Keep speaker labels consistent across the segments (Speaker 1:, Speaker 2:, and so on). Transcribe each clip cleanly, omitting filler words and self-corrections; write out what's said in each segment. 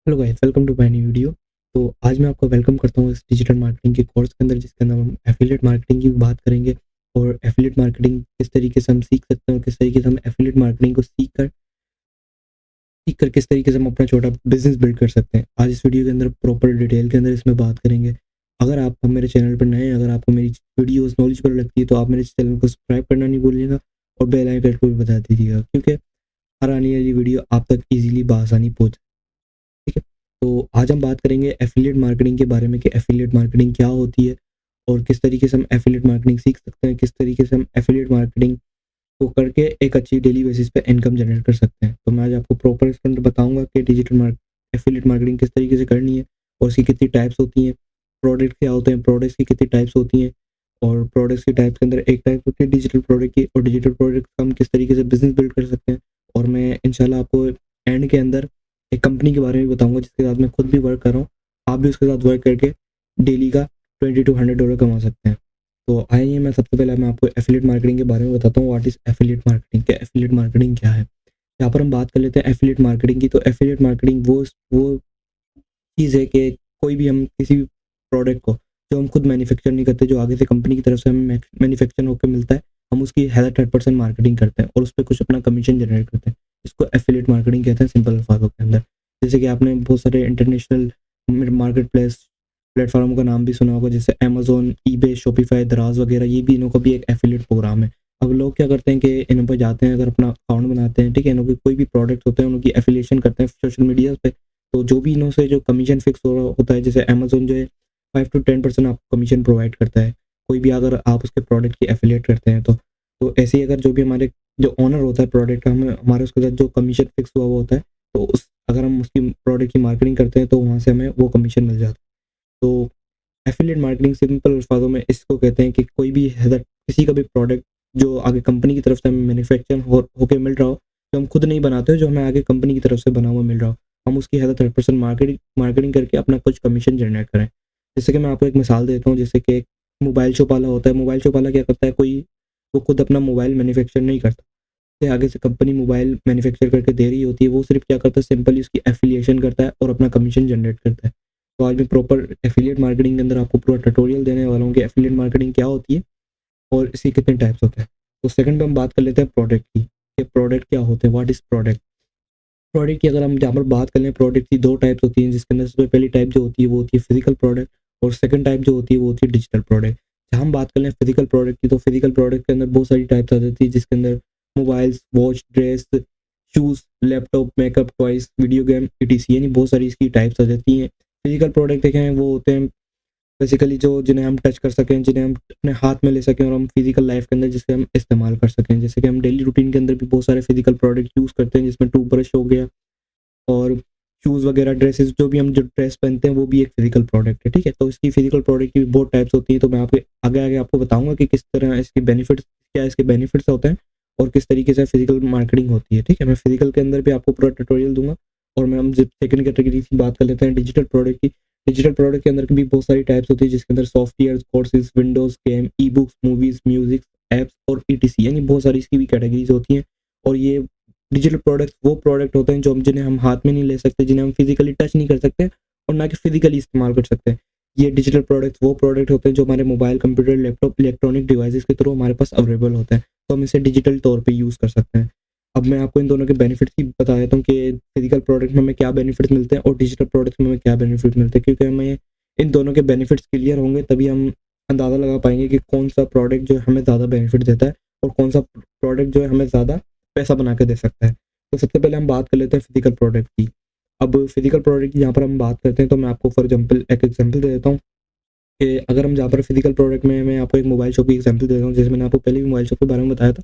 Speaker 1: Hello guys, welcome to my new video. तो आज मैं आपका वेलकम करता हूँ इस डिजिटल मार्केटिंग के कोर्स के अंदर, जिसके अंदर हम एफिलिएट मार्केटिंग की बात करेंगे और एफिलिएट मार्केटिंग किस तरीके से हम सीख सकते हैं और किस तरीके से हम एफिलिएट मार्केटिंग को सीख कर किस तरीके से हम अपना छोटा बिजनेस बिल्ड कर सकते हैं। आज इस वीडियो के अंदर प्रॉपर डिटेल के अंदर इसमें बात करेंगे। अगर आप मेरे चैनल पर नए हैं, अगर आपको मेरी वीडियोस नॉलेजेबल लगती है तो आप मेरे चैनल को सब्सक्राइब करना नहीं भूलिएगा और बेल आइकन को भी बता दीजिएगा, क्योंकि हर आने वाली वीडियो आप तक ईजिली बआसानी पहुँच। ठीक है, तो आज हम बात करेंगे एफिलिएट मार्केटिंग के बारे में कि एफिलिएट मार्केटिंग क्या होती है और किस तरीके से हम एफिलिएट मार्केटिंग सीख सकते हैं, किस तरीके से हम एफिलिएट मार्केटिंग को करके एक अच्छी डेली बेसिस पे इनकम जनरेट कर सकते हैं। तो मैं आज आपको प्रॉपर इसके अंदर बताऊँगा कि एफिलिएट मार्केटिंग किस तरीके से करनी है और उसकी कितनी टाइप्स होती हैं, प्रोडक्ट क्या होते हैं, प्रोडक्ट्स की कितनी टाइप्स होती हैं और प्रोडक्ट्स की टाइप्स के अंदर एक टाइप होती है डिजिटल प्रोडक्ट की, और डिजिटल प्रोडक्ट का हम किस तरीके से बिज़नेस बिल्ड कर सकते हैं। और मैं इंशाल्लाह आपको एंड के अंदर एक कंपनी के बारे में बताऊँगा जिसके साथ मैं खुद भी वर्क कर रहा हूँ। आप भी उसके साथ वर्क करके डेली का $20 to $100 कमा सकते हैं। तो आइए मैं सबसे पहले मैं आपको एफिलिएट मार्केटिंग के बारे में बताता हूँ। What is affiliate marketing? क्या एफिलिएट मार्केटिंग क्या है? यहाँ पर हम बात कर लेते हैं एफिलिएट मार्केटिंग की। तो एफिलिएट मार्केटिंग वो चीज़ है कि कोई भी हम किसी भी प्रोडक्ट को जो हम खुद मैन्युफैक्चर नहीं करते, जो आगे से कंपनी की तरफ से हमें मैन्युफैक्चर होकर मिलता है, हम उसकी हैज़ अ 3% मार्केटिंग करते हैं और उस पे कुछ अपना कमीशन जनरेट करते हैं। इसको एफिलिएट मार्केटिंग कहते हैं सिंपल अल्फाजों के अंदर। जैसे कि आपने बहुत सारे इंटरनेशनल मार्केट प्लेस प्लेटफ़ॉर्म का नाम भी सुना होगा, जैसे अमेज़न, ईबे, शॉपिफ़ाई, दराज़ वगैरह। ये भी इन्हों का भी एक एफिलिएट प्रोग्राम है। अब लोग क्या करते हैं कि इन पे जाते हैं, अगर अपना अकाउंट बनाते हैं, ठीक है? इनों के कोई भी प्रोडक्ट होते हैं, उनकी एफिलिएशन करते हैं सोशल मीडिया पे। तो जो भी इन्हों से जो कमीशन फिक्स हो रहा होता है, जैसे अमेज़न जो है 5 to 10% आपको कमीशन प्रोवाइड करता है, कोई भी अगर आप उसके प्रोडक्ट की एफिलिएट करते हैं तो। तो ऐसे ही अगर जो भी हमारे जो ओनर होता है प्रोडक्ट का, हमें हमारे उसके साथ जो कमीशन फिक्स हुआ हुआ होता है, तो उस अगर हम उसकी प्रोडक्ट की मार्केटिंग करते हैं तो वहाँ से हमें वो कमीशन मिल जाता है। तो एफिलिएट मार्केटिंग सिंपल अल्फाजों में इसको कहते हैं कि कोई भी किसी का भी प्रोडक्ट जो आगे कंपनी की तरफ से हमें मैन्युफैक्चर होके मिल रहा हो, जो हम खुद नहीं बनाते हो, जो हमें आगे कंपनी की तरफ से बना हुआ मिल रहा हो, हम उसकी हैज़ अ 3% मार्केटिंग करके अपना कुछ कमीशन जनरेट करें। जैसे कि मैं आपको एक मिसाल देता हूँ, जैसे कि एक मोबाइल शॉप वाला होता है। मोबाइल शॉप वाला क्या करता है, कोई वो खुद अपना मोबाइल मैन्युफैक्चर नहीं करता, उसे आगे से कंपनी मोबाइल मैन्युफैक्चर करके दे रही होती है। वो सिर्फ क्या करता है, सिंपली उसकी एफिलिएशन करता है और अपना कमीशन जनरेट करता है। तो आज मैं प्रॉपर एफिलिएट मार्केटिंग के अंदर आपको पूरा ट्यूटोरियल देने वाला हूँ कि एफिलिएट मार्केटिंग क्या होती है और इसके कितने टाइप्स होते हैं। तो सेकंड पे हम बात कर लेते हैं प्रोडक्ट की, कि प्रोडक्ट क्या होते हैं, व्हाट इज़ प्रोडक्ट? प्रोडक्ट की अगर हम जहाँ पर बात कर लें, प्रोडक्ट की 2 टाइप्स होती हैं, जिसके अंदर सबसे पहली टाइप जो होती है वो होती है फिजिकल प्रोडक्ट, और सेकंड टाइप जो होती है वो होती है डिजिटल प्रोडक्ट। जहाँ हम बात कर लें फिजिकल प्रोडक्ट की, तो फिजिकल प्रोडक्ट के अंदर बहुत सारी टाइप्स आ जाती है, जिसके अंदर mobiles, watch, dress, shoes, laptop, makeup, toys, video game, etc, यानी बहुत सारी इसकी टाइप्स आ जाती हैं। फिजिकल प्रोडक्ट देखें वो होते हैं बेसिकली जो जिन्हें हम टच कर सकें, जिन्हें हम अपने हाथ में ले सकें और हम फिजिकल लाइफ के अंदर जिसे हम इस्तेमाल कर सकें। जैसे कि हम डेली रूटीन के अंदर भी बहुत सारे फिजिकल प्रोडक्ट यूज़ करते हैं, जिसमें टूथब्रश हो गया और शूज़ वगैरह, ड्रेसेस, जो भी हम जो ड्रेस पहनते हैं वो भी एक फिजिकल प्रोडक्ट है, ठीक है? तो इसकी फिजिकल प्रोडक्ट की भी बहुत टाइप्स होती हैं। तो मैं आपके आगे-आगे आपको बताऊँगा कि किस तरह इसके बेनिफिट्स, क्या इसके बेनिफिट्स होते हैं और किस तरीके से फिजिकल मार्केटिंग होती है, ठीक है? मैं फिजिकल के अंदर भी आपको पूरा ट्यूटोरियल दूँगा। और मैं हम जब सेकंड कैटेगरी की बात कर लेते हैं डिजिटल प्रोडक्ट की। डिजिटल प्रोडक्ट के अंदर भी बहुत सारी टाइप्स होती है, जिसके अंदर software, courses, Windows, game, e-books, movies, music, apps और ईटीसी, यानी बहुत सारी इसकी भी कैटेगरीज़ होती हैं। और ये डिजिटल प्रोडक्ट्स वो प्रोडक्ट होते हैं जो हम जिन्हें हम हाथ में नहीं ले सकते, जिन्हें हम फिजिकली टच नहीं कर सकते और ना कि फिजिकली इस्तेमाल कर सकते हैं। ये डिजिटल प्रोडक्ट्स वो प्रोडक्ट होते हैं जो हमारे mobile, computer, laptop, electronic devices के थ्रू हमारे पास अवेलेबल होते हैं। तो हम इसे डिजिटल तौर पे यूज़ कर सकते हैं। अब मैं आपको इन दोनों के बेनिफिट्स भी बता देता हूँ कि फिजिकल प्रोडक्ट में हमें क्या बेनिफिट्स मिलते हैं और डिजिटल प्रोडक्ट्स में हमें क्या बेनिफिट मिलते हैं, क्योंकि हमें इन दोनों के बेनिफिट्स क्लियर होंगे तभी हम अंदाज़ा लगा पाएँगे कि कौन-सा प्रोडक्ट जो है हमें ज़्यादा बेनिफिट देता है और कौन-सा प्रोडक्ट जो है हमें ज़्यादा पैसा बना के दे सकता है। तो सबसे पहले हम बात कर लेते हैं फिजिकल प्रोडक्ट की। अब फिजिकल प्रोडक्ट की जहाँ पर हम बात करते हैं, तो मैं आपको फॉर एग्ज़ाम्पल एक एग्ज़ाम्पल दे देता हूँ कि अगर हम जहाँ पर फिजिकल प्रोडक्ट में मैं आपको एक मोबाइल शॉप की एग्ज़ाम्पल दे रहा हूँ, जैसे मैंने आपको पहले भी मोबाइल शॉप के बारे में बताया था।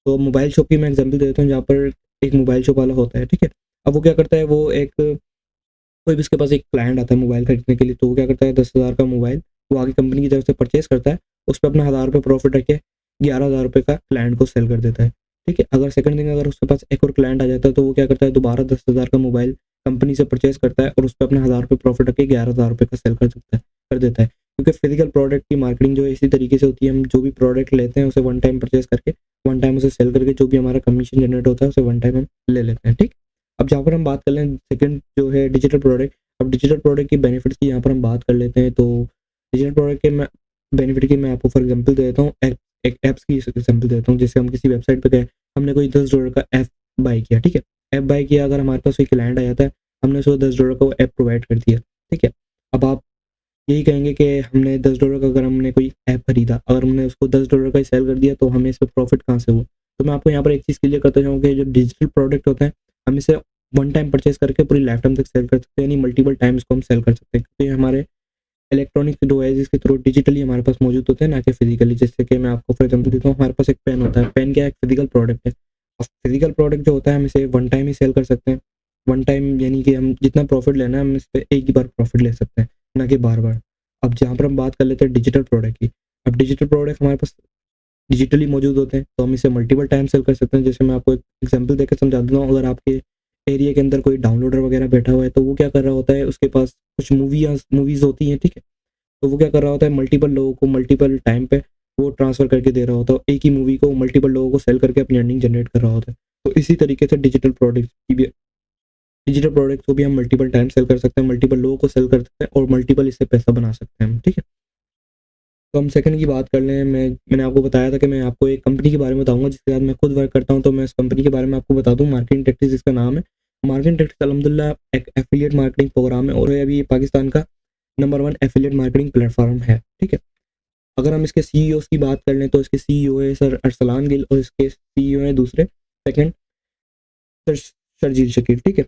Speaker 1: तो मोबाइल शॉप की मैं एग्ज़ाम्पल दे देता हूँ, जहाँ पर एक मोबाइल शॉप वाला होता है, ठीक है? अब वो क्या करता है, वो एक कोई भी उसके पास एक क्लाइंट आता है मोबाइल खरीदने के लिए, तो वो क्या करता है, 10,000 का मोबाइल वो आगे कंपनी की तरफ से परचेज़ करता है, उस पे अपना ₹1000 प्रॉफ़िट रख के ₹11,000 का क्लाइंट को सेल कर देता है, ठीक है? अगर सेकंड थिंग, अगर उसके पास एक और क्लाइंट आ जाता है, तो वो क्या करता है, दोबारा 10,000 का मोबाइल कंपनी से परचेज़ करता है और उस पे अपना ₹1000 प्रॉफ़िट रख के ₹11,000 का सेल कर देता है। क्योंकि फिजिकल प्रोडक्ट की मार्केटिंग जो है इसी तरीके से होती है, हम जो भी प्रोडक्ट लेते हैं उसे वन टाइम परचेज़ करके, वन टाइम उसे सेल करके जो भी हमारा कमीशन जनरेट होता है उसे वन टाइम हम ले लेते हैं, ठीक? अब जहाँ पर हम बात कर लें सेकंड जो है डिजिटल प्रोडक्ट, अब डिजिटल प्रोडक्ट की बेनिफिट्स की यहाँ पर हम बात कर लेते हैं। तो डिजिटल प्रोडक्ट के मैं बेनिफिट की मैं आपको फॉर एग्जांपल दे देता हूँ, एक ऐप्स की एग्जांपल देता हूँ। जैसे हम किसी वेबसाइट पे गए, हमने कोई $10 का ऐप बाय किया, ठीक है? ऐप बाय किया, अगर हमारे पास कोई क्लाइंट आ जाता है, हमने उसको $10 का वो ऐप प्रोवाइड कर दिया, ठीक है? अब आप यही कहेंगे कि हमने $10 का, अगर हमने कोई ऐप खरीदा, अगर हमने उसको $10 का ही सेल कर दिया, तो हमें इसमें प्रॉफिट कहाँ से हुआ? तो मैं आपको यहाँ पर एक चीज़ क्लियर करता जाऊँ कि जो डिजिटल प्रोडक्ट होता है, हम इसे वन टाइम परचेज़ करके पूरी लाइफ टाइम तक सेल कर सकते हैं, यानी मल्टीपल टाइम इसको हम सेल कर सकते हैं, क्योंकि हमारे इलेक्ट्रॉनिक डिवाइसेज़ के थ्रू डिजिटली हमारे पास मौजूद होते हैं, ना कि फिज़िकली। जैसे कि मैं आपको फॉर एग्जांपल देता हूँ, हमारे पास एक पेन होता है, पेन क्या है? एक फिज़िकल प्रोडक्ट है। अब फिज़िकल प्रोडक्ट जो होता है, हम इसे वन टाइम ही सेल कर सकते हैं। वन टाइम यानी कि हम जितना प्रॉफिट लेना है, हम इस पे एक ही बार प्रॉफिट ले सकते हैं, ना कि बार-बार। अब जहाँ पर हम बात कर लेते हैं डिजिटल प्रोडक्ट की, अब डिजिटल प्रोडक्ट हमारे पास डिजिटली मौजूद होते हैं, तो हम इसे मल्टीपल टाइम सेल कर सकते हैं। जैसे मैं आपको एक एग्जांपल देके समझा देता हूँ, अगर आपके एरिया के अंदर कोई डाउनलोडर वगैरह बैठा हुआ है, तो वो क्या कर रहा होता है, उसके पास कुछ मूवीज़ होती हैं, ठीक है? तो वो क्या कर रहा होता है, मल्टीपल लोगों को मल्टीपल टाइम पे वो ट्रांसफ़र करके दे रहा होता है। एक ही मूवी को मल्टीपल लोगों को सेल करके अपनी अर्निंग जनरेट कर रहा होता है। तो इसी तरीके से डिजिटल प्रोडक्ट्स को भी हम मल्टीपल टाइम सेल कर सकते हैं, मल्टीपल लोगों को सेल कर सकते हैं और मल्टीपल इससे पैसा बना सकते हैं हम, ठीक है? तो हम सेकंड की बात कर लें, मैंने आपको बताया था कि मैं आपको एक कंपनी के बारे में बताऊँगा जिसके साथ मैं खुद वर्क करता हूँ, तो मैं इस कंपनी के बारे में आपको बता दूँ, मार्केटिंग टैक्टिक्स इसका नाम है। मार्केटिंग टैक्टिक्स अल्हम्दुलिल्लाह एक एफ़िलिएट मार्केटिंग प्रोग्राम है और ये अभी पाकिस्तान का नंबर 1 एफ़िलिएट मार्केटिंग प्लेटफ़ॉर्म है, ठीक है? अगर हम इसके सीईओज़ की बात कर लें, तो इसके सीईओ है सर अरसलान गिल और इसके सीईओ हैं दूसरे सेकंड सर शर्जील शकील, ठीक है?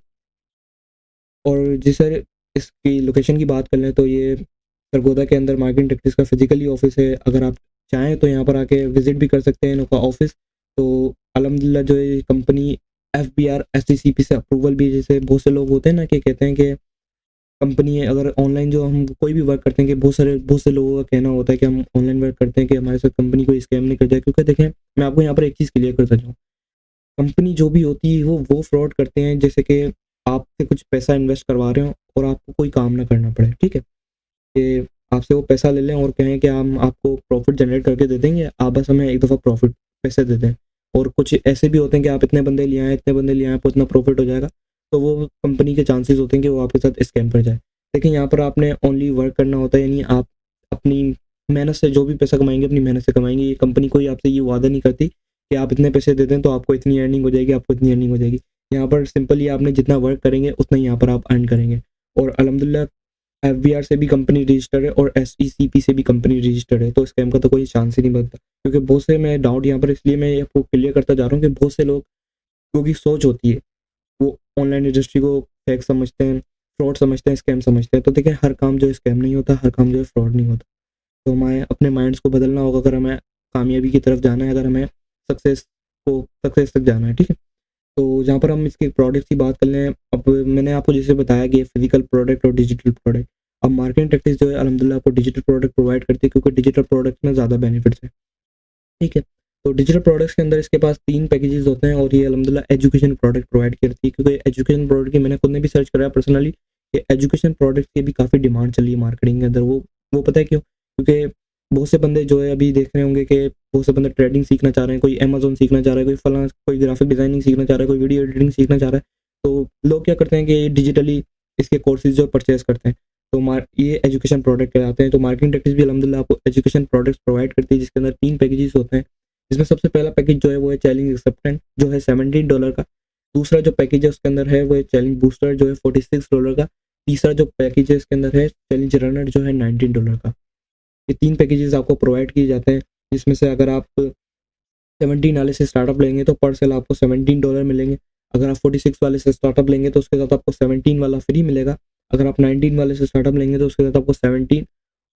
Speaker 1: और जी सर, इसकी लोकेशन की बात कर लें, तो ये सरगोदा के अंदर मार्केटिंग टैक्टिक्स का फिज़िकली ऑफ़िस है। अगर आप चाहें तो यहाँ पर आके विज़िट भी कर सकते हैं इनका ऑफ़िस। तो अल्हम्दुलिल्लाह जो ये कंपनी एफबीआर एसटीसीपी से अप्रूवल भी, जैसे बहुत से लोग होते हैं ना कि कहते हैं कि कंपनी है, अगर ऑनलाइन जो हम कोई भी वर्क करते हैं, कि बहुत से लोगों का कहना होता है कि हम ऑनलाइन वर्क करते हैं कि हमारे साथ कंपनी कोई स्कैम नहीं कर जाए, क्योंकि देखें, मैं आपको यहाँ पर एक चीज़ क्लियर करता जाऊँ, कंपनी जो भी होती है वो फ्रॉड करते हैं, जैसे कि आपसे कुछ पैसा इन्वेस्ट करवा रहे हो और आपको कोई काम ना करना पड़े, ठीक है? कि आपसे वो पैसा ले लें और कहें कि हम आपको प्रॉफ़िट जनरेट करके दे देंगे, आप बस हमें एक दफ़ा प्रॉफ़िट पैसे दे दें। और कुछ ऐसे भी होते हैं कि आप इतने बंदे ले आएँ, इतने बंदे ले आएँ, आपको इतना प्रॉफ़िट हो जाएगा, तो वो कंपनी के चांसेस होते हैं कि वो आपके साथ स्कैम कर जाए। लेकिन यहाँ पर आपने ओनली वर्क करना होता है, यानी आप अपनी मेहनत से जो भी पैसा कमाएँगे, अपनी मेहनत से कमाएँगे। ये कंपनी कोई आपसे ये वादा नहीं करती कि आप इतने पैसे दे दें तो आपको इतनी अर्निंग हो जाएगी, आपको इतनी अर्निंग हो जाएगी। यहाँ पर सिंपली आपने जितना वर्क करेंगे, उतना ही यहाँ पर आप अर्न करेंगे। और अल्हम्दुलिल्लाह एफबीआर से भी कंपनी रजिस्टर्ड है और एसईसीपी से भी कंपनी रजिस्टर्ड है, तो स्कैम का तो कोई चांस ही नहीं बनता। क्योंकि बहुत से, मैं डाउट यहाँ पर इसलिए मैं आपको क्लियर करता जा रहा हूँ कि बहुत से लोगों की सोच होती है, वो ऑनलाइन इंडस्ट्री को फेक समझते हैं, फ्रॉड समझते हैं, स्कैम समझते हैं। तो देखिए, हर काम जो है स्कैम नहीं होता, हर काम जो है फ्रॉड नहीं होता। तो हमें अपने माइंड्स को बदलना होगा, अगर हमें कामयाबी की तरफ जाना है, अगर हमें सक्सेस सक्सेस तक जाना है, ठीक है? तो जहाँ पर हम इसके प्रोडक्ट्स की बात कर लें, अब मैंने आपको जैसे बताया कि फिजिकल प्रोडक्ट और डिजिटल प्रोडक्ट। अब मार्केटिंग टैक्टिक्स जो है अल्हम्दुलिल्लाह आपको डिजिटल प्रोडक्ट प्रोवाइड करती है, क्योंकि डिजिटल प्रोडक्ट में ज़्यादा बेनिफिट्स हैं, ठीक है? तो डिजिटल प्रोडक्ट्स के अंदर इसके पास 3 पैकेजेज़ होते हैं और ये अल्हम्दुलिल्लाह एजुकेशन प्रोडक्ट प्रोवाइड करती है, क्योंकि एजुकेशन प्रोडक्ट की मैंने खुद ने भी सर्च करा है पर्सनली, कि एजुकेशन प्रोडक्ट्स की भी काफ़ी डिमांड चल रही है मार्केटिंग के अंदर। वो पता है क्यों? क्योंकि बहुत से बंदे जो है अभी देख रहे होंगे कि बहुत से बंदे ट्रेडिंग सीखना चाह रहे हैं, कोई अमेज़न सीखना चाह रहा है, कोई फलाँ, कोई ग्राफिक डिज़ाइनिंग सीखना चाह रहा है, कोई वीडियो एडिटिंग सीखना चाह रहा है। तो लोग क्या करते हैं कि डिजिटली इसके कोर्सेज़ जो परचेज़ करते हैं। तो ये एजुकेशन प्रोडक्ट कहलाते हैं। तो मार्केटिंग टैक्टिक्स भी अल्हम्दुलिल्लाह आपको एजुकेशन प्रोडक्ट्स प्रोवाइड करती है, जिसके अंदर 3 पैकेजेज़ होते हैं। इसमें सबसे पहला पैकेज जो है वो है चैलेंज एक्सेप्टेंट, जो है $17 का। दूसरा जो पैकेज है उसके अंदर है वो है चैलेंज बूस्टर, जो है $46 का। तीसरा जो पैकेज है इसके अंदर है चैलेंज रनर, जो है $19 का। ये 3 पैकेजेज़ आपको प्रोवाइड किए जाते हैं, जिसमें से अगर आप 17 वाले से स्टार्टअप लेंगे तो पर सेल आपको $17 मिलेंगे। अगर आप 46 वाले से स्टार्टअप लेंगे तो उसके साथ आपको 17 वाला फ्री मिलेगा। अगर आप 19 वाले से स्टार्टअप लेंगे तो उसके साथ आपको 17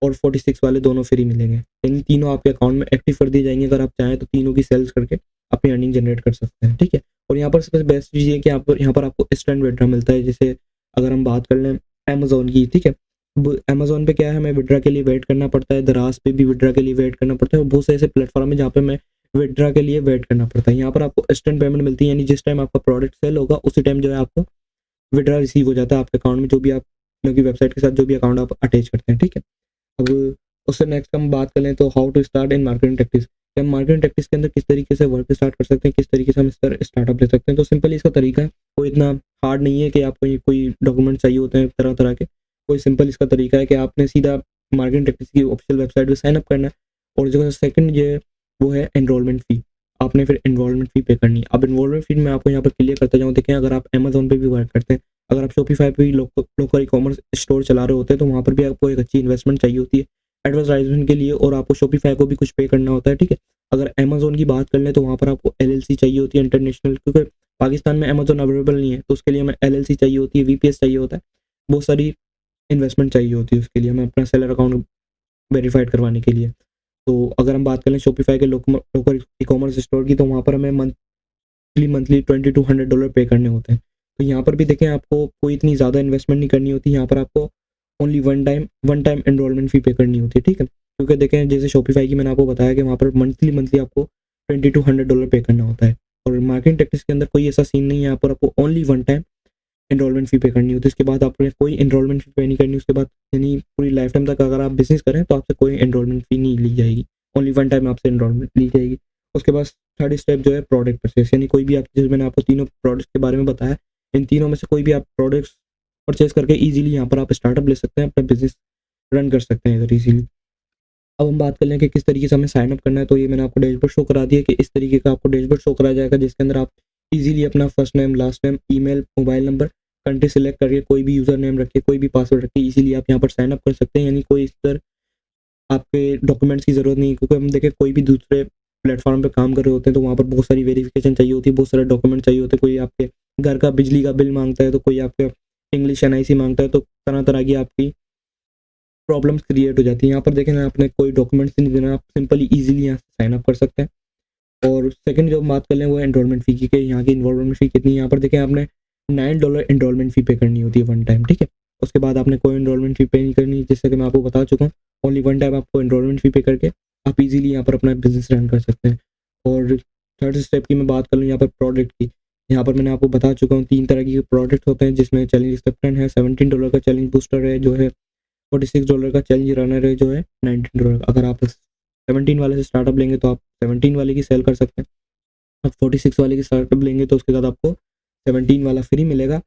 Speaker 1: और 46 वाले दोनों फ्री मिलेंगे। यानी तीनों आपके अकाउंट में एक्टिव कर दिए जाएँगे। अगर आप चाहें तो तीनों की सेल्स करके अपनी अर्निंग जनरेट कर सकते हैं, ठीक है? और यहाँ पर सबसे बेस्ट चीज़ ये है कि यहाँ पर आपको इंस्टेंट विथड्रॉ मिलता है। जैसे अगर हम बात कर लें अमेज़न की, ठीक है? अब अमेज़न पे क्या है, हमें विथड्रॉ के लिए वेट करना पड़ता है, दराज़ पे भी विथड्रॉ के लिए वेट करना पड़ता है और बहुत से ऐसे प्लेटफ़ॉर्म है जहाँ पे हमें विथड्रॉ के लिए वेट करना पड़ता है। यहाँ पर आपको इंस्टेंट पेमेंट मिलती है, यानी जिस टाइम आपका प्रोडक्ट सेल होगा उसी टाइम जो है आपको विथड्रॉ रिसीव हो जाता है आपके अकाउंट में, जो भी आप की वेबसाइट के साथ जो भी अकाउंट आप अटैच करते हैं, ठीक है? अब उससे नेक्स्ट हम बात कर लें तो how to start in marketing tactics, कि हम मार्केटिंग टैक्टिक्स के अंदर किस तरीके से वर्क स्टार्ट कर सकते हैं, किस तरीके से हम इस पर स्टार्टअप ले सकते हैं। तो सिंपली इसका तरीका है, कोई इतना हार्ड नहीं है कि आपको ये कोई डॉक्यूमेंट चाहिए होते हैं तरह-तरह के। कोई सिंपल इसका तरीका है कि आपने सीधा मार्केटिंग टेक्टिक्स की ऑफिशियल वेबसाइट पे साइन अप करना है और जो सेकंड ये वो है एनरोलमेंट फ़ी। आपने फिर एनरोलमेंट फ़ी पे करनी है। अब एनरोलमेंट फ़ी मैं आपको यहाँ पर क्लियर करता जाऊँ। देखें, अगर आप अमेज़न पे भी वर्क करते हैं, अगर आप शॉपिफ़ाई पे भी लोकल ई-कॉमर्स स्टोर चला रहे होते हैं, तो वहाँ पर भी आपको एक अच्छी इन्वेस्टमेंट चाहिए होती है एडवर्टाइज़मेंट के लिए और आपको शॉपिफ़ाई को भी कुछ पे करना होता है, ठीक है? अगर अमेज़न की बात कर लें तो वहाँ पर आपको एलएलसी चाहिए होती है इंटरनेशनल, क्योंकि पाकिस्तान में अमेज़न अवेलेबल नहीं है, तो उसके लिए हमें एलएलसी चाहिए होती है, वीपीएस चाहिए होता है। बहुत सारी इन्वेस्टमेंट चाहिए होती है उसके लिए, हमें अपना सेलर अकाउंट वेरीफाइड करवाने के लिए। तो अगर हम बात करें शॉपिफ़ाई के लोकल ई-कॉमर्स स्टोर की, तो वहाँ पर हमें मंथली $2200 पे करने होते हैं। तो यहाँ पर भी देखें, आपको कोई इतनी ज़्यादा इन्वेस्टमेंट नहीं करनी होती, यहाँ पर आपको ओनली वन टाइम एनरोलमेंट फ़ी पे करनी होती है, ठीक है? क्योंकि देखें, जैसे शॉपिफ़ाई की मैंने आपको बताया कि वहाँ पर मंथली आपको $2200 पे करना होता है और मार्केटिंग टेक्टिक्स के अंदर कोई ऐसा सीन नहीं है, यहाँ पर आपको ओनली वन टाइम एनरोलमेंट फ़ी पे करनी होती है। उसके बाद आपने कोई एनरोलमेंट फ़ी पे नहीं करनी, उसके बाद यानी पूरी लाइफ टाइम तक अगर आप बिज़नेस करें तो आपसे कोई एनरोलमेंट फ़ी नहीं ली जाएगी। ओनली वन टाइम आपसे एनरोलमेंट ली जाएगी। उसके बाद थर्ड स्टेप जो है प्रोडक्ट परचेज़, यानी कोई भी आप, जैसे मैंने आपको तीनों प्रोडक्ट्स के बारे में बताया, इन तीनों में से कोई भी आप प्रोडक्ट्स परचेज़ करके ईज़िली यहाँ पर आप स्टार्टअप ले सकते हैं, अपना बिज़नेस रन कर सकते हैं इधर ईज़िली। अब हम बात कर लें कि किस तरीके से हमें साइन अप करना है, तो ये मैंने आपको डैशबोर्ड शो करा दिया कि इस तरीके का आपको डैशबोर्ड शो कराया जाएगा, जिसके अंदर आप इजीली अपना first name, last name, email, mobile number, country select करके कोई भी यूज़र नेम रखिए, कोई भी पासवर्ड रखिए, इजीली आप यहाँ पर साइन अप कर सकते हैं। यानी कोई इस तरह आपके डॉक्यूमेंट्स की ज़रूरत नहीं है, क्योंकि हम देखें कोई भी दूसरे प्लेटफॉर्म पे काम कर रहे होते हैं तो वहाँ पर बहुत सारी वेरिफिकेशन चाहिए होती है, बहुत सारे डॉक्यूमेंट चाहिए होते हैं। कोई आपके घर का बिजली का बिल मांगता है, तो कोई आपका इंग्लिश एनआईसी मांगता है, तो तरह-तरह की आपकी प्रॉब्लम्स क्रिएट हो जाती है। यहाँ पर देखें ना, आपने कोई डॉक्यूमेंट्स नहीं देना, आप सिंपली ईज़िली यहाँ से साइन अप कर सकते हैं। और सेकंड जो हम बात कर लें वो है एनरोलमेंट फ़ी की, कि यहाँ की एनरोलमेंट फ़ी कितनी है। यहाँ पर देखें, आपने $9 एनरोलमेंट फ़ी पे करनी होती है वन टाइम, ठीक है? उसके बाद आपने कोई एनरोलमेंट फ़ी पे नहीं करनी, जैसे कि मैं आपको बता चुका हूँ। ओनली वन टाइम आपको एनरोलमेंट फ़ी पे करके आप ईज़िली यहाँ पर अपना बिज़नेस रन कर सकते हैं। और थर्ड स्टेप की मैं बात कर लूँ यहाँ पर प्रोडक्ट की, यहाँ पर मैंने आपको बता चुका हूँ 3 तरह के प्रोडक्ट होते हैं, जिसमें चैलेंज एक्सेप्टेंस है, $17 का चैलेंज बूस्टर है जो है, $46 का चैलेंज रनर है जो है, $19। अगर आप 17 वाले से स्टार्टअप लेंगे तो आप 17 वाले की सेल कर सकते हैं। आप 46 वाले की स्टार्टअप लेंगे तो उसके साथ आपको 17 वाला फ्री मिलेगा।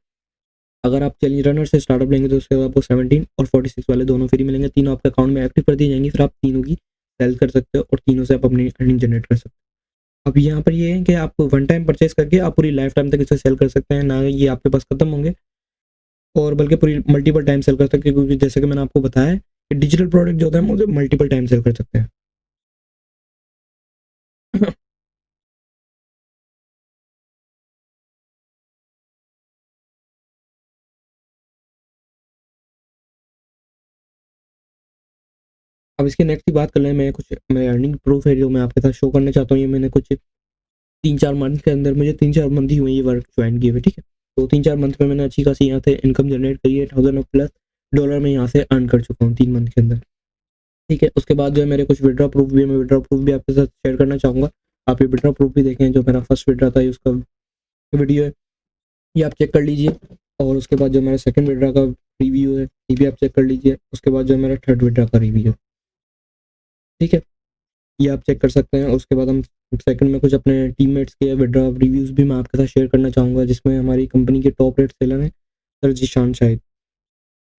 Speaker 1: अगर आप चैलेंज रनर से स्टार्टअप लेंगे तो उसके बाद आपको 17 और 46 वाले दोनों फ्री मिलेंगे। तीनों आपके अकाउंट में एक्टिव कर दी जाएंगी, फिर आप तीनों की सेल कर सकते हो और तीनों से आप अपनी अर्निंग जनरेट कर सकते हो। अब यहाँ पर ये है कि आप वन टाइम परचेज करके आप पूरी लाइफ टाइम तक इसे सेल कर सकते हैं, ना ये आपके पास खत्म होंगे और बल्कि पूरी मल्टीपल टाइम सेल कर सकते हैं, क्योंकि जैसे कि मैंने आपको बताया है कि डिजिटल प्रोडक्ट जो होता है हम उसे मल्टीपल टाइम सेल कर सकते हैं। अब इसकी नेक्स्ट की बात कर लें, मैं अर्निंग प्रूफ है जो मैं आपके साथ शो करना चाहता हूँ। ये मैंने कुछ 3-4 मंथ के अंदर, मुझे 3-4 मंथ ही हुए ये वर्क ज्वाइन किए हुए, ठीक है? तो 3-4 मंथ में मैंने अच्छी खासी यहाँ से इनकम जनरेट करी है, 1000 प्लस डॉलर मैं यहाँ से अर्न कर चुका हूँ 3 मंथ के अंदर, ठीक है? उसके बाद जो है मेरे कुछ विथड्रॉ प्रूफ भी है, मैं विथड्रॉ प्रूफ भी आपके साथ शेयर करना चाहूँगा। आप ये विथड्रॉ प्रूफ भी देखें, जो मेरा फर्स्ट विथड्रॉ था ये उसका वीडियो है, ये आप चेक कर लीजिए। और उसके बाद जो मेरा सेकंड विथड्रॉ का रिव्यू है, ये भी आप चेक कर लीजिए। उसके बाद जो मेरा थर्ड विथड्रॉ का रिव्यू है, ठीक है? ये आप चेक कर सकते हैं। उसके बाद हम सेकंड में कुछ अपने टीममेट्स के विथड्रॉ रिव्यूज़ भी मैं आपके साथ शेयर करना चाहूँगा, जिसमें हमारी कंपनी के टॉप रेट सेलर हैं सर जीशान शाहिद।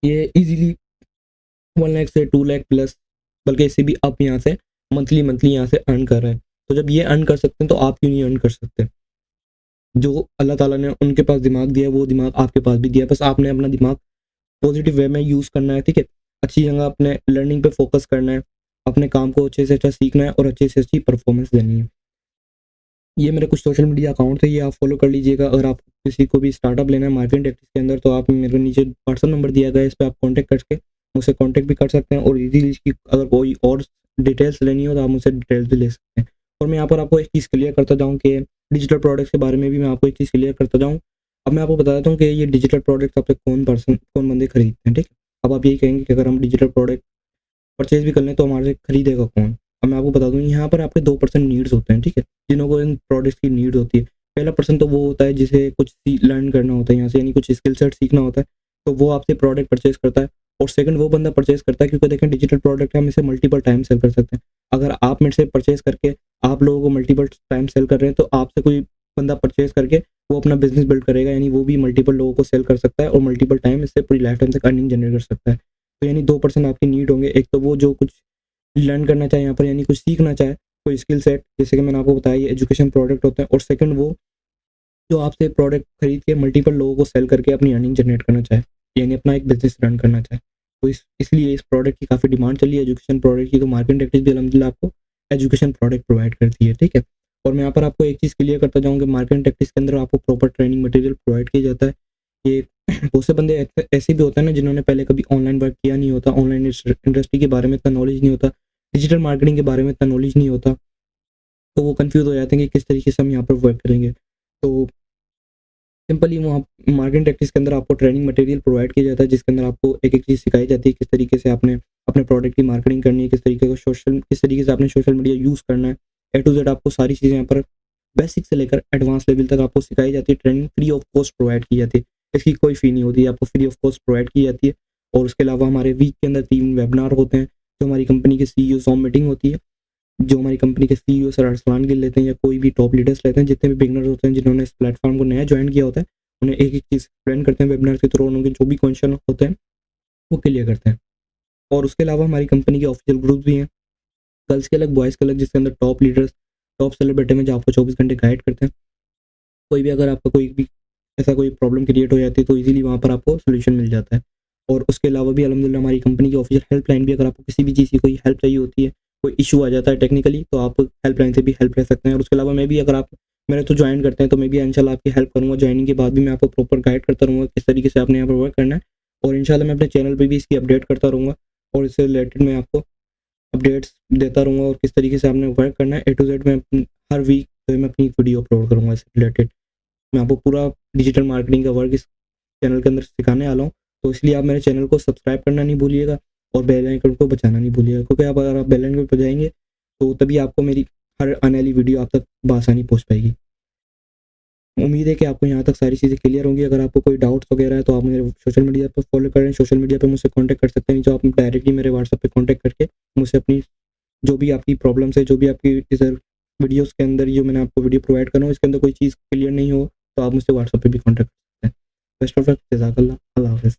Speaker 1: ये ईज़िली 1 लाख से 2 लाख प्लस, बल्कि इससे भी अप यहाँ से मंथली यहाँ से अर्न कर रहे हैं। तो जब ये अर्न कर सकते हैं तो आप क्यों नहीं अर्न कर सकते? जो अल्लाह ताला ने उनके पास दिमाग दिया है, वो दिमाग आपके पास भी दिया है, बस आपने अपना दिमाग पॉजिटिव वे में यूज़ करना है, ठीक है? अच्छी जगह अपने लर्निंग पे फोकस करना है, अपने काम को अच्छे से अच्छा सीखना है और अच्छी से अच्छी परफॉर्मेंस देनी है। ये मेरे कुछ सोशल मीडिया अकाउंट है, ये आप फॉलो कर लीजिएगा। अगर आप किसी को भी स्टार्टअप लेना है मार्केटिंग टेक्टिक्स के अंदर, तो आप मेरे नीचे व्हाट्सएप नंबर दिया गया है, इस पे आप कॉन्टैक्ट करके मुझसे कॉन्टैक्ट भी कर सकते हैं और इजीली इसकी अगर कोई और डिटेल्स लेनी हो तो आप मुझसे डिटेल्स भी ले सकते हैं। और मैं यहाँ पर आपको एक चीज़ क्लियर करता जाऊँ कि डिजिटल प्रोडक्ट्स के बारे में भी मैं आपको एक चीज़ क्लियर करता जाऊँ। अब मैं आपको बता देता हूँ कि ये डिजिटल प्रोडक्ट्स आपसे कौन बंदे खरीदते हैं, ठीक है? अब आप यही कहेंगे कि अगर हम डिजिटल प्रोडक्ट परचेज़ भी कर लें तो हमारे से खरीदेगा कौन? अब मैं आपको बता दूँ, यहाँ पर आपके 2 पर्सन नीड्स होते हैं, ठीक है? जिन्हों इन प्रोडक्ट्स की नीड होती है। पहला पर्सन तो वो होता है जिसे कुछ लर्न करना होता है यहाँ से, यानी कुछ स्किल सेट सीखना होता है, तो वो आपसे प्रोडक्ट परचेज़ करता है। और सेकंड वो बंदा परचेज़ करता है, क्योंकि देखें डिजिटल प्रोडक्ट है, हम इसे मल्टीपल टाइम सेल कर सकते हैं। अगर आप मेरे से परचेज़ करके आप लोगों को मल्टीपल टाइम सेल कर रहे हैं तो आपसे कोई बंदा परचेज़ करके वो अपना बिज़नेस बिल्ड करेगा, यानी वो भी मल्टीपल लोगों को सेल कर सकता है और मल्टीपल टाइम इससे पूरी लाइफ टाइम तक अर्निंग जनरेट कर सकता है। तो यानी 2 पर्सन आपकी नीड होंगे, एक तो वो जो कुछ लर्न करना चाहे यहाँ पर, यानी कुछ सीखना चाहे, कोई स्किल सेट, जैसे कि मैंने आपको बताया ये एजुकेशन प्रोडक्ट होते हैं, और सेकंड वो जो आपसे प्रोडक्ट खरीद के मल्टीपल लोगों को सेल करके अपनी अर्निंग जनरेट करना चाहे, यानी अपना एक बिज़नेस रन करना चाहे। तो इसलिए इस प्रोडक्ट की काफ़ी डिमांड चली है एजुकेशन प्रोडक्ट की, तो मार्केट टैक्टिक्स भी अल्हम्दुलिल्लाह आपको एजुकेशन प्रोडक्ट प्रोवाइड करती है, ठीक है? और मैं यहाँ पर आपको एक चीज़ क्लियर करता जाऊँ कि मार्केट टैक्टिक्स के अंदर आपको प्रॉपर ट्रेनिंग मटेरियल प्रोवाइड किया जाता है। ये बहुत से बंदे ऐसे भी होते हैं ना जिन्होंने पहले कभी ऑनलाइन वर्क किया नहीं होता, ऑनलाइन इंडस्ट्री के बारे में इतना नॉलेज नहीं होता, डिजिटल मार्केटिंग के बारे में इतना नॉलेज नहीं होता, तो वो कन्फ्यूज़ हो जाते हैं कि किस तरीके से हम यहाँ पर वर्क करेंगे। तो सिंपली वहाँ मार्केटिंग टैक्टिक्स के अंदर आपको ट्रेनिंग मटेरियल प्रोवाइड किया जाता है, जिसके अंदर आपको एक-एक चीज़ सिखाई जाती है, किस तरीके से आपने अपने प्रोडक्ट की मार्केटिंग करनी है, किस तरीके से आपने सोशल मीडिया यूज़ करना है। ए टू ज़ेड आपको सारी चीज़ें यहाँ पर बेसिक से लेकर एडवांस लेवल तक आपको सिखाई जाती है, training free of cost provide की जाती है। इसकी कोई फ़ी नहीं होती है, आपको फ्री ऑफ कॉस्ट प्रोवाइड की जाती है। और उसके अलावा हमारे वीक के अंदर 3 वेबिनार होते हैं, जो हमारी कंपनी के सीईओ सॉम मीटिंग होती है, जो हमारी कंपनी के सीईओ सर अरसलान गिल लेते हैं या कोई भी टॉप लीडर्स लेते हैं, जितने भी बिगिनर्स होते हैं जिन्होंने इस प्लेटफॉर्म को नया ज्वाइन किया होता है, उन्हें एक-एक चीज़ एक्सप्लेन करते हैं वेबिनार के थ्रू, उनके जो भी क्वेश्चन होते हैं वो क्लियर करते हैं। और उसके अलावा हमारी कंपनी के ऑफिशियल ग्रुप भी हैं, गर्ल्स के अलग, बॉयज़ के अलग, जिसके अंदर टॉप लीडर्स, टॉप सेलिब्रिटी में जो आपको 24 घंटे गाइड करते हैं। कोई भी अगर आपका कोई भी ऐसा कोई प्रॉब्लम क्रिएट हो जाती है तो ईज़िली वहाँ पर आपको सॉल्यूशन मिल जाता है। और उसके अलावा भी अल्हम्दुलिल्लाह हमारी कंपनी की ऑफिशियल हेल्पलाइन भी, अगर आपको किसी भी चीज़ की कोई हेल्प चाहिए होती है, कोई इश्यू आ जाता है टेक्निकली, तो आप हेल्पलाइन से भी हेल्प ले सकते हैं। और उसके अलावा मैं भी, अगर आप मेरे थ्रू ज्वाइन करते हैं तो मैं भी इंशाल्लाह आपकी हेल्प करूँगा। ज्वाइनिंग के बाद भी मैं आपको प्रॉपर गाइड करता रहूँगा किस तरीके से आपने यहाँ पर वर्क करना है, और इंशाल्लाह मैं अपने चैनल पे भी इसकी अपडेट करता रहूँगा, और इससे रिलेटेड मैं आपको अपडेट्स देता रहूँगा, और किस तरीके से आपने वर्क करना है ए टू ज़ेड मैं हर वीक जो है मैं अपनी वीडियो अपलोड करूँगा इससे रिलेटेड। मैं आपको पूरा डिजिटल मार्केटिंग का वर्क इस चैनल के अंदर सिखाने वाला हूँ, तो इसलिए आप मेरे चैनल को सब्सक्राइब करना नहीं भूलिएगा और बेल आइकन को बजाना नहीं भूलिएगा, क्योंकि आप अगर आप बेल आइकन पे बजाएँगे, तो तभी आपको मेरी हर आने वाली वीडियो आप तक बआसानी पहुँच पाएगी। उम्मीद है कि आपको यहाँ तक सारी चीज़ें क्लियर होंगी। अगर आपको कोई डाउट्स वगैरह है, तो आप मुझे सोशल मीडिया पर फॉलो करें, सोशल मीडिया पे मुझसे कॉन्टैक्ट कर सकते हैं, नहीं तो आप डायरेक्टली मेरे व्हाट्सएप पे कॉन्टैक्ट करके मुझसे अपनी जो भी आपकी प्रॉब्लम्स है, जो भी आपकी इस वीडियोज़ के अंदर जो मैंने आपको वीडियो प्रोवाइड कर रहा हूँ, इसके अंदर कोई चीज़ क्लियर नहीं हो, तो आप मुझसे व्हाट्सएप पे भी कॉन्टैक्ट कर सकते हैं। बेस्ट ऑफ लक, जज़ाकल्लाह, अल्लाह हाफ़िज़।